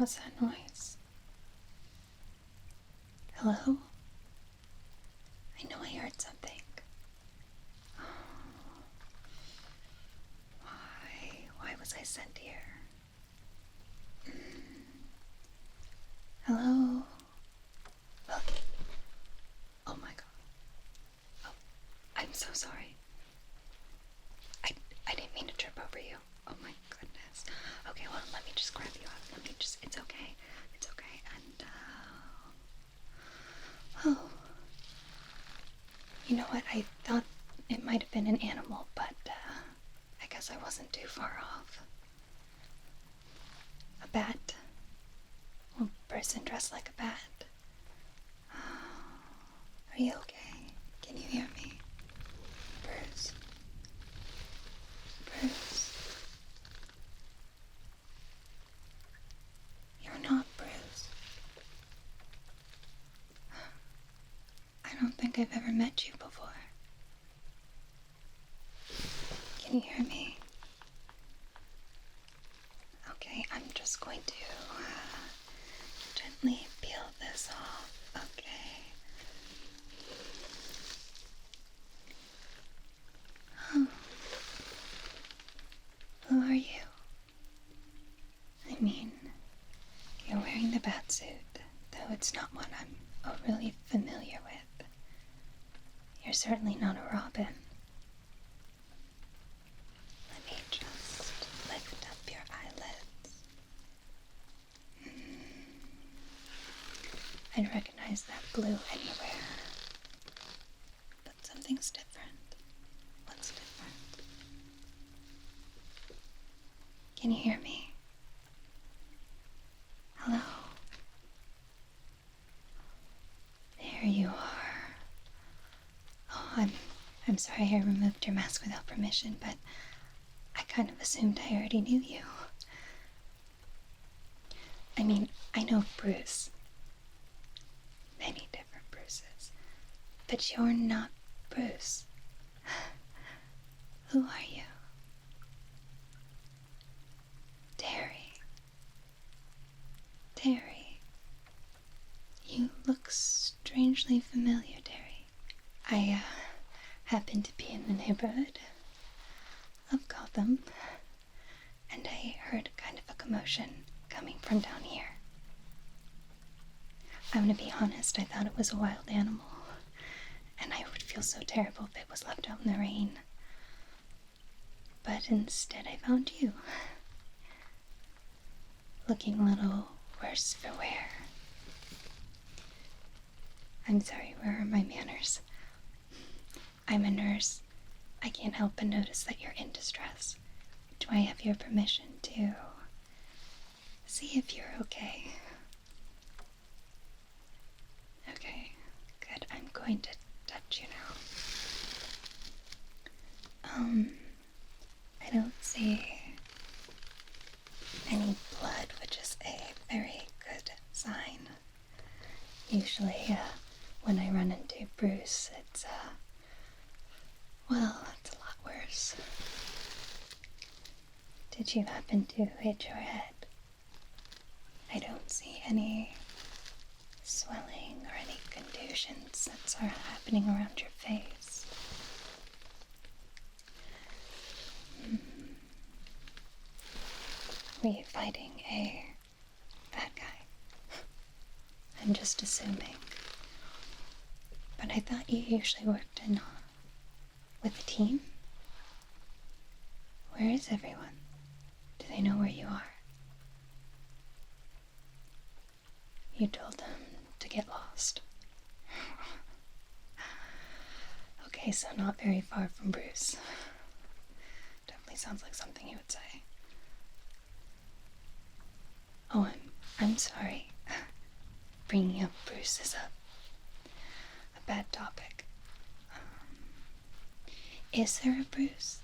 was that noise? Hello? I know I heard something. Why was I sent here? Hello? Oh my god. Oh, I'm so sorry. I didn't mean to trip over you. Oh my goodness. Okay, well, let me just grab you up. It's okay. It's okay. And, oh. You know what? I thought it might have been an animal, but, I guess I wasn't too far off. A bat? A person dressed like a bat? Are you okay? Can you hear me? Bruce? Bruce? You're not Bruce. I don't think I've ever met you before. Can you hear me? Okay, I'm just going to gently peel this off. Okay. Oh. Who are you? I mean, you're wearing the bat suit, though it's not one I'm really familiar with. You're certainly not a robin. Let me just lift up your eyelids. I'd recognize that blue anywhere. But something's different. What's different? Can you hear me? Hello? There you are. Oh, I'm sorry I removed your mask without permission, but I kind of assumed I already knew you. I mean, I know Bruce. Many different Bruces. But you're not Bruce. Who are you? Terry. Terry. You look strangely familiar, Terry. I, happen to be in the neighborhood of Gotham, and I heard kind of a commotion coming from down here. I'm gonna be honest, I thought it was a wild animal, and I would feel so terrible if it was left out in the rain. But instead I found you. Looking a little worse for wear. I'm sorry, where are my manners? I'm a nurse. I can't help but notice that you're in distress. Do I have your permission to see if you're okay? Okay, good. I'm going to touch you now. I don't see any blood, which is a very good sign. Usually, when I run into Bruce, it's a lot worse. Did you happen to hit your head? I don't see any swelling or any contusions that are happening around your face. Were you fighting a bad guy? I'm just assuming. But I thought you usually worked with a team? Where is everyone? Do they know where you are? You told them to get lost. Okay, so not very far from Bruce. Definitely sounds like something he would say. Oh, I'm sorry. Bringing up Bruce is a bad topic. Is there a Bruce?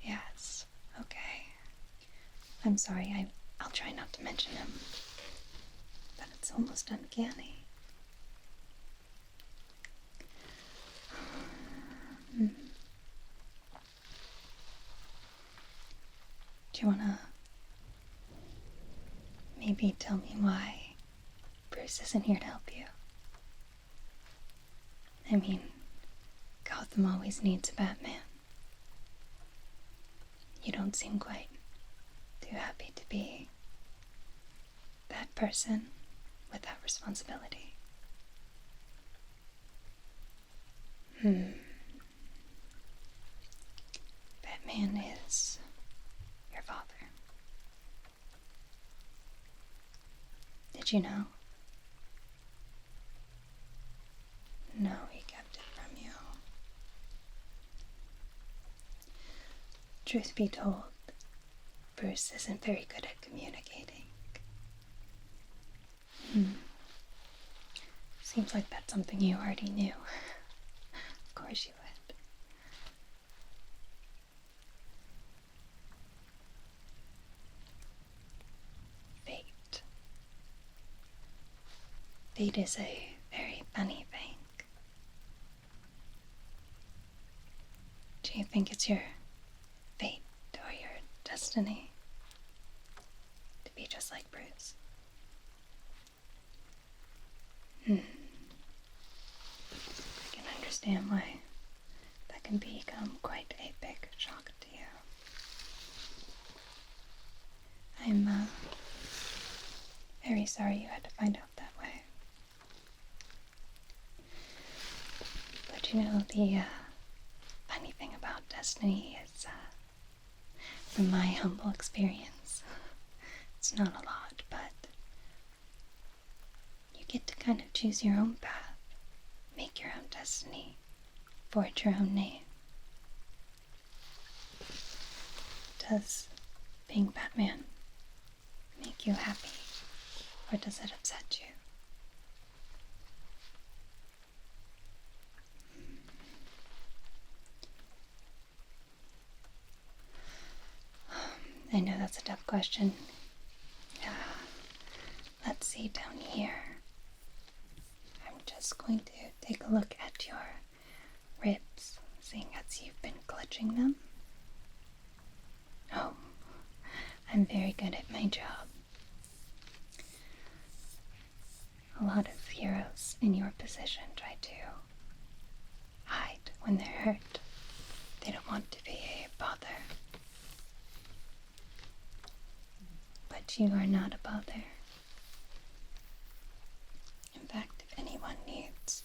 Yes. Okay. I'm sorry. I'll try not to mention him. But it's almost uncanny. Do you wanna maybe tell me why Bruce isn't here to help you? I mean, Gotham always needs a Batman. You don't seem quite too happy to be that person with that responsibility. Batman is your father. Did you know? No, he kept it from you. Truth be told, Bruce isn't very good at communicating. Seems like that's something you already knew. Of course you would. Fate. Fate is a very funny thing. Do you think it's your fate or your destiny to be just like Bruce? I can understand why that can become quite a big shock to you. I'm very sorry you had to find out that way. But you know, the funny thing about destiny is, from my humble experience, it's not a lot, but you get to kind of choose your own path, make your own destiny, forge your own name. Does being Batman make you happy, or does it upset you? I know that's a tough question. Let's see down here. I'm just going to take a look at your ribs, seeing as you've been clutching them. Oh, I'm very good at my job. A lot of heroes in your position try to hide when they're hurt. They don't want to be a bother. But you are not a bother. In fact, if anyone needs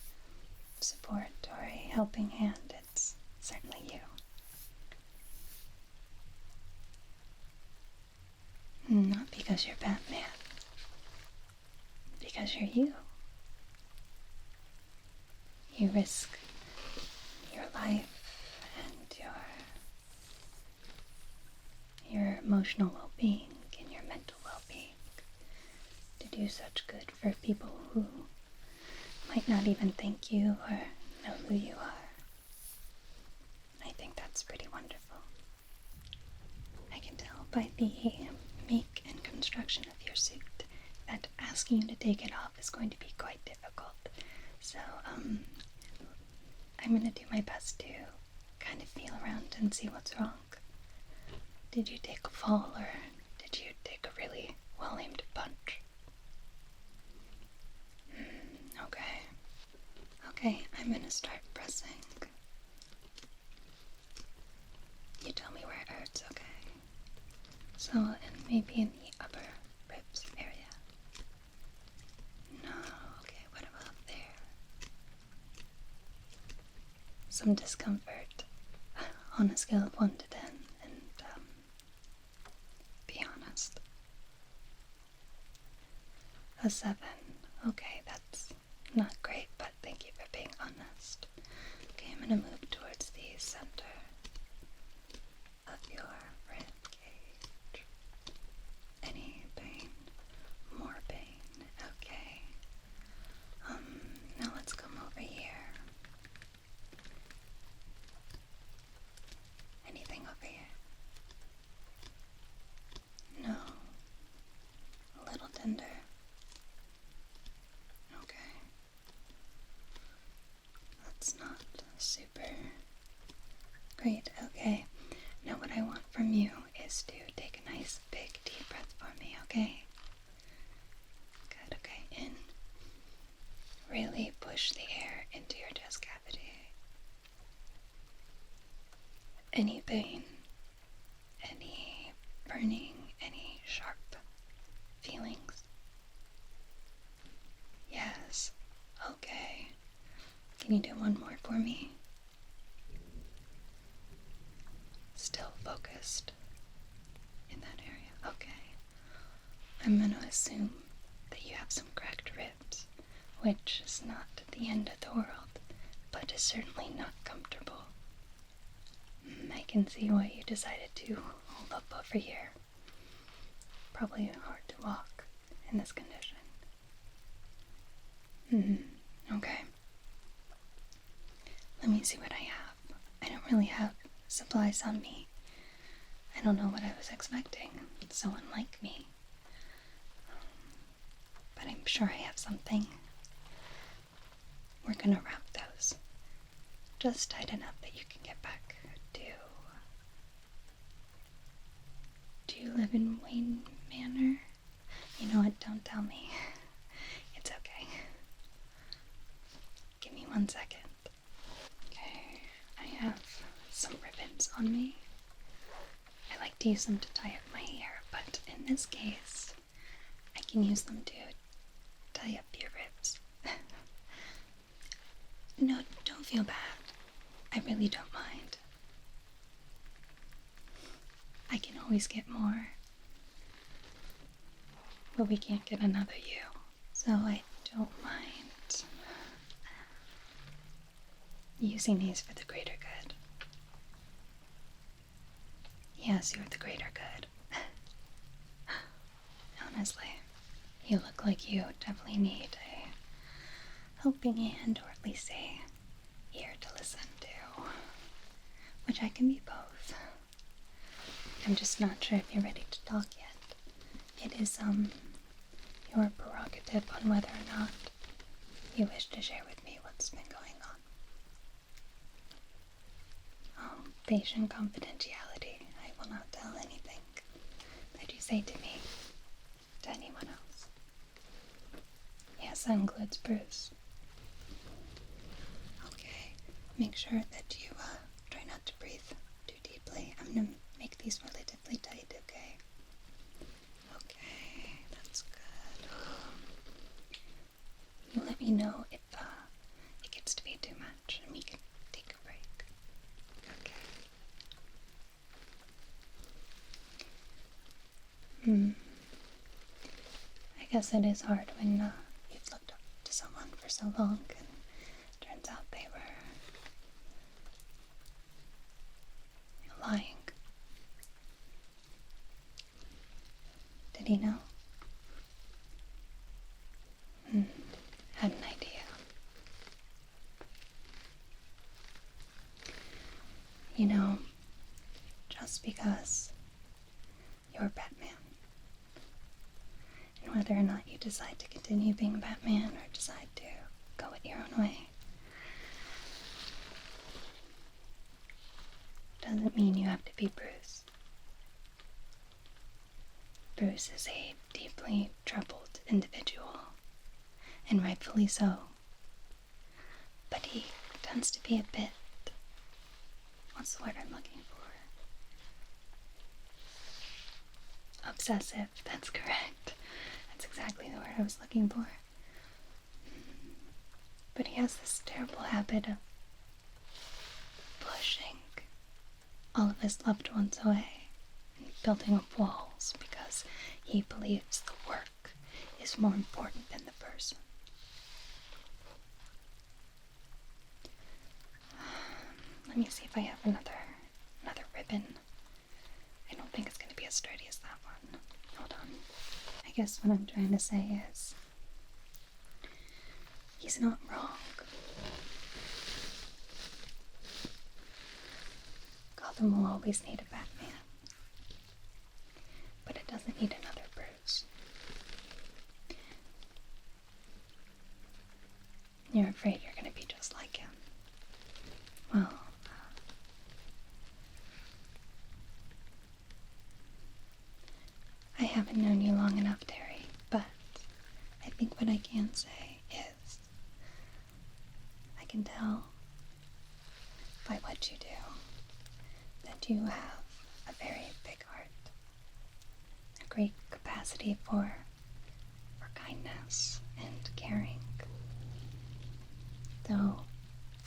support or a helping hand, it's certainly you. Not because you're Batman, because you're you. You risk your life and your emotional well-being and your mental well-being to do such good for people who might not even thank you or know who you are. I think that's pretty wonderful. I can tell by the make and construction of your suit that asking you to take it off is going to be quite difficult. So, I'm going to do my best to kind of feel around and see what's wrong. Did you take a fall, or did you take a really well-aimed punch? Okay. Okay, I'm going to start pressing. You tell me where it hurts, okay? So, and maybe in the upper ribs area. No, okay, what about there? Some discomfort on a scale of 1 to 10, and be honest. A 7. Okay, that's not great, but thank you for being honest. Okay, I'm gonna move towards the center of your rib cage. Any pain? More pain. Okay. Now let's come over here. Anything over here? No. A little tender. Okay. That's not super great. Okay. Now what I want from you is to take a nice big deep breath for me, okay? Can you do one more for me? Still focused in that area. Okay. I'm going to assume that you have some cracked ribs, which is not the end of the world, but is certainly not comfortable. I can see why you decided to hold up over here. Probably hard to walk in this condition. Okay. Let me see what I have. I don't really have supplies on me. I don't know what I was expecting. It's so unlike me. But I'm sure I have something. We're gonna wrap those just tight enough that you can get back to... Do you live in Wayne Manor? You know what? Don't tell me. It's okay. Give me 1 second. Okay, I have some ribbons on me. I like to use them to tie up my hair, but in this case, I can use them to tie up your ribs. No, don't feel bad. I really don't mind. I can always get more, but we can't get another you, so I don't mind using these for the greater good. Yes, you're the greater good. Honestly, you look like you definitely need a helping hand, or at least a ear to listen to, which I can be both. I'm just not sure if you're ready to talk yet. It is, your prerogative on whether or not you wish to share with me what's been going on. Oh, patient confidentiality. I will not tell anything that you say to me to anyone else. Yes, that includes Bruce. Okay, make sure that you try not to breathe too deeply. I'm gonna make these relatively tight, okay? Okay, that's good. You let me know if it gets to be too much and we can take a break. Okay. I guess it is hard when you've looked up to someone for so long and turns out they were lying. Did he know? Had an idea. You know, just because you're Batman, and whether or not you decide to continue being Batman or decide to go it your own way, doesn't mean you have to be Bruce. Bruce is a deeply troubled individual, and rightfully so. But he tends to be a bit... what's the word I'm looking for? Obsessive, that's correct. That's exactly the word I was looking for. But he has this terrible habit of pushing all of his loved ones away and building up walls because he believes the work is more important than the person. Let me see if I have another ribbon. I don't think it's going to be as sturdy as that one. Hold on. I guess what I'm trying to say is, he's not wrong. Gotham will always need a Batman, but it doesn't need another Bruce. You're afraid you're going to be just like him. Well, I haven't known you long enough, Terry, but I think what I can say is I can tell by what you do that you have a very big heart, a great capacity for kindness and caring. Though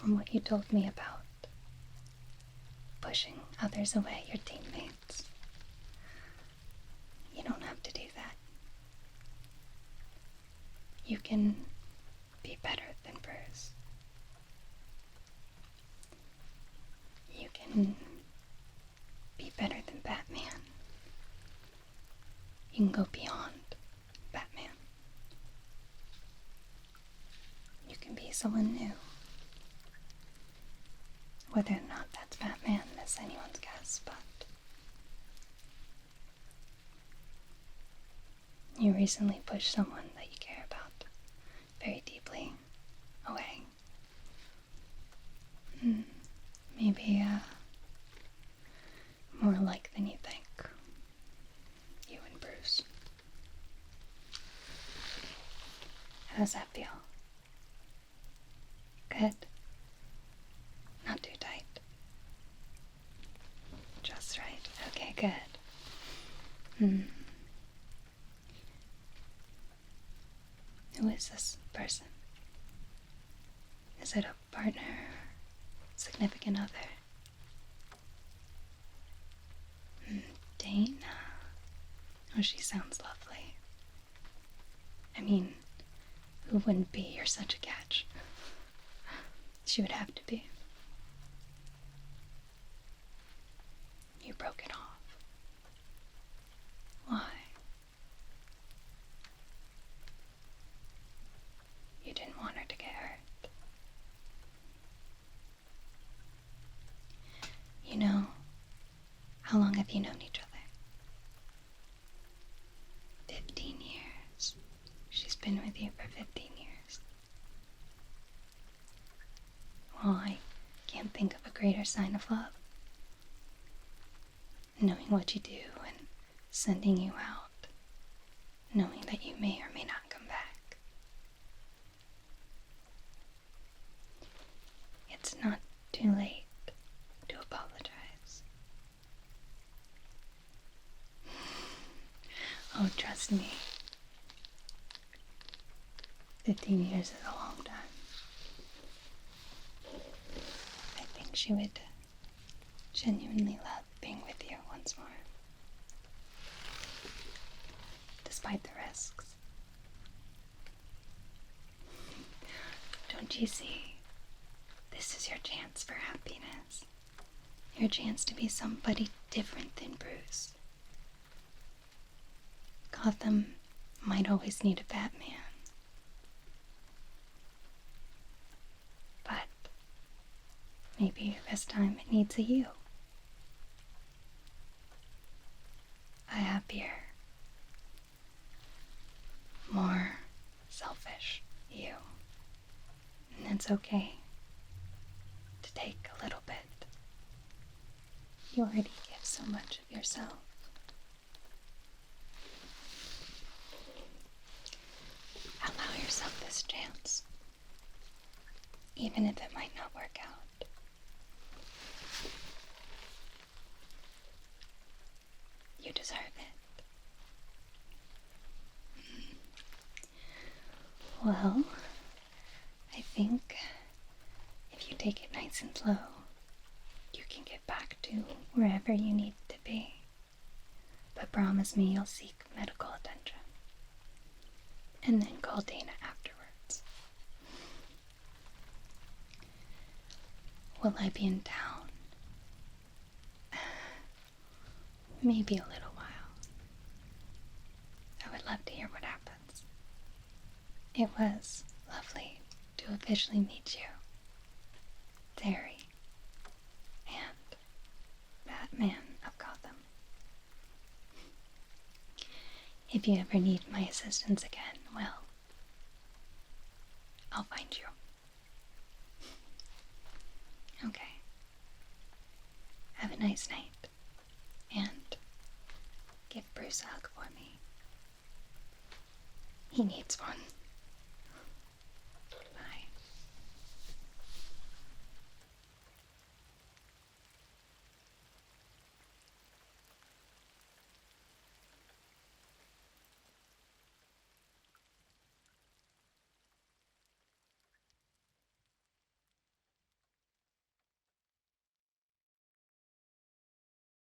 from what you told me about pushing others away, your teammates. You don't have to do that. You can be better than Bruce. You can be better than Batman. You can go beyond Batman. You can be someone new. Whether or not that's Batman is anyone's guess, but you recently pushed someone that you care about very deeply away. Maybe more alike than you think. You and Bruce. How does that feel? Good? Not too tight. Just right. Okay, good. Who is this person? Is it a partner? Significant other? Dana? Oh, she sounds lovely. I mean, who wouldn't be? You're such a catch. She would have to be. You broke it off. Why? You didn't want her to get hurt. You know, how long have you known each other? 15 years. She's been with you for 15 years. Well, I can't think of a greater sign of love. Knowing what you do and sending you out. Knowing that you may or may not come back. It's not too late to apologize. Oh, trust me. 15 years is a long time. I think she would genuinely love being with you once more. Despite the risks. Don't you see? This is your chance for happiness. Your chance to be somebody different than Bruce. Gotham might always need a Batman. But maybe this time it needs a you. A happier, more selfish you. And it's okay to take a little bit. You already give so much of yourself. Allow yourself this chance, even if it might not work out. You deserve it. Well, I think if you take it nice and slow, you can get back to wherever you need to be. But promise me you'll seek medical attention. And then call Dana afterwards. Will I be in town? Maybe a little while. I would love to hear what happens. It was lovely to officially meet you, Terry, and Batman of Gotham. If you ever need my assistance again, well, I'll find you. Okay. Have a nice night, and give Bruce a hug for me. He needs one.